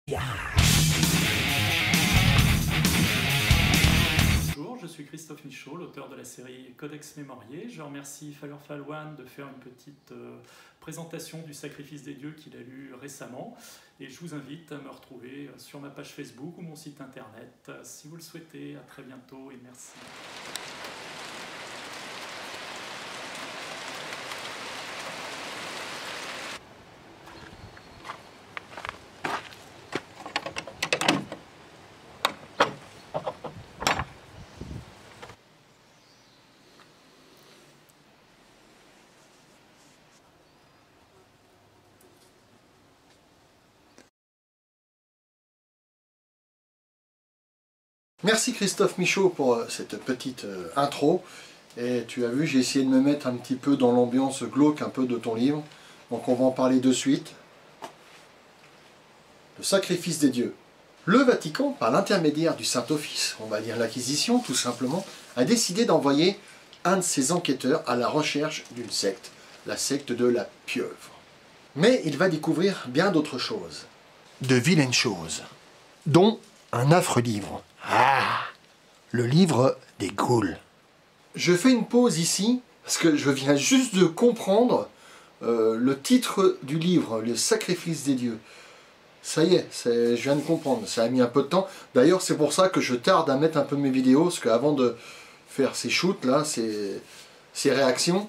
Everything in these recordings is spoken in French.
Bonjour, je suis Christophe Michaud, l'auteur de la série Codex Mémoriae. Je remercie Falurfalwan de faire une petite présentation du sacrifice des dieux qu'il a lu récemment. Et je vous invite à me retrouver sur ma page Facebook ou mon site internet si vous le souhaitez. À très bientôt et merci. Merci Christophe Michaud pour cette petite intro. Et tu as vu, j'ai essayé de me mettre un petit peu dans l'ambiance glauque un peu de ton livre. Donc on va en parler de suite. Le sacrifice des dieux. Le Vatican, par l'intermédiaire du Saint-Office, on va dire l'Acquisition tout simplement, a décidé d'envoyer un de ses enquêteurs à la recherche d'une secte, la secte de la pieuvre. Mais il va découvrir bien d'autres choses. De vilaines choses, dont un affreux livre. Ah, le livre des ghouls. Je fais une pause ici, parce que je viens juste de comprendre le titre du livre, Le sacrifice des dieux. Ça y est, je viens de comprendre, ça a mis un peu de temps. D'ailleurs, c'est pour ça que je tarde à mettre un peu mes vidéos, parce qu'avant de faire ces shoots, là, ces réactions,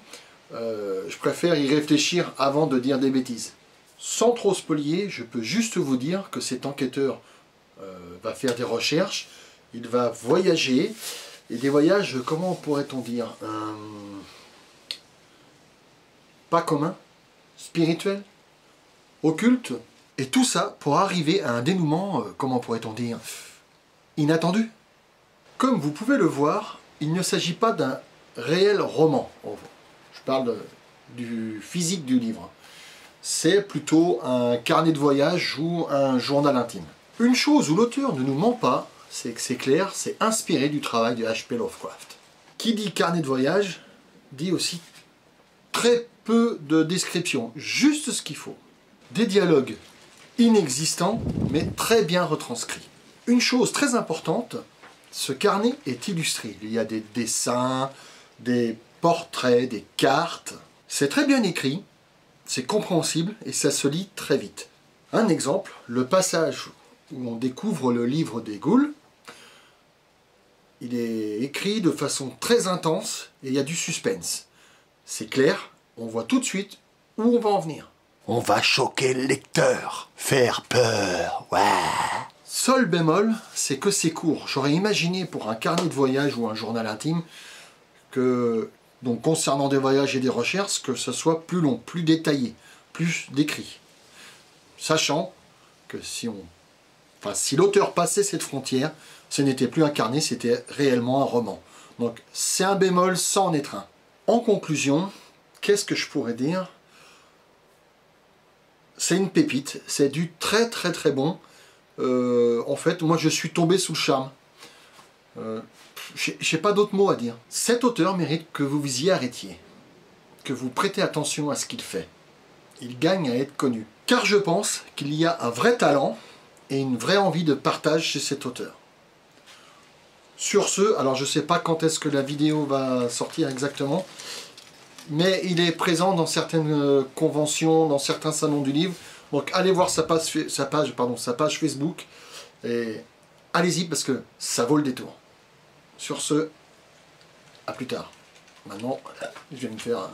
je préfère y réfléchir avant de dire des bêtises. Sans trop spolier, je peux juste vous dire que cet enquêteur va faire des recherches. Il va voyager, et des voyages, comment pourrait-on dire, pas commun, spirituel, occulte, et tout ça pour arriver à un dénouement, comment pourrait-on dire, inattendu. Comme vous pouvez le voir, il ne s'agit pas d'un réel roman. Je parle du physique du livre. C'est plutôt un carnet de voyage ou un journal intime. Une chose où l'auteur ne nous ment pas, c'est que c'est clair, c'est inspiré du travail de H.P. Lovecraft. Qui dit carnet de voyage, dit aussi très peu de descriptions, juste ce qu'il faut. Des dialogues inexistants, mais très bien retranscrits. Une chose très importante, ce carnet est illustré. Il y a des dessins, des portraits, des cartes. C'est très bien écrit, c'est compréhensible et ça se lit très vite. Un exemple, le passage où on découvre le livre des ghouls. Il est écrit de façon très intense et il y a du suspense. C'est clair, on voit tout de suite où on va en venir. On va choquer le lecteur, faire peur, ouais. Seul bémol, c'est que c'est court. J'aurais imaginé pour un carnet de voyage ou un journal intime que, donc concernant des voyages et des recherches, que ce soit plus long, plus détaillé, plus décrit. Sachant que si l'auteur passait cette frontière, ce n'était plus un carnet, c'était réellement un roman. Donc c'est un bémol sans en être un. En conclusion, qu'est-ce que je pourrais dire? C'est une pépite, c'est du très très très bon. En fait, moi je suis tombé sous le charme. J'ai pas d'autres mots à dire. Cet auteur mérite que vous vous y arrêtiez, que vous prêtez attention à ce qu'il fait. Il gagne à être connu. Car je pense qu'il y a un vrai talent et une vraie envie de partage chez cet auteur. Sur ce, alors je ne sais pas quand est-ce que la vidéo va sortir exactement, mais il est présent dans certaines conventions, dans certains salons du livre, donc allez voir sa page Facebook, et allez-y parce que ça vaut le détour. Sur ce, à plus tard. Maintenant, je vais me faire un...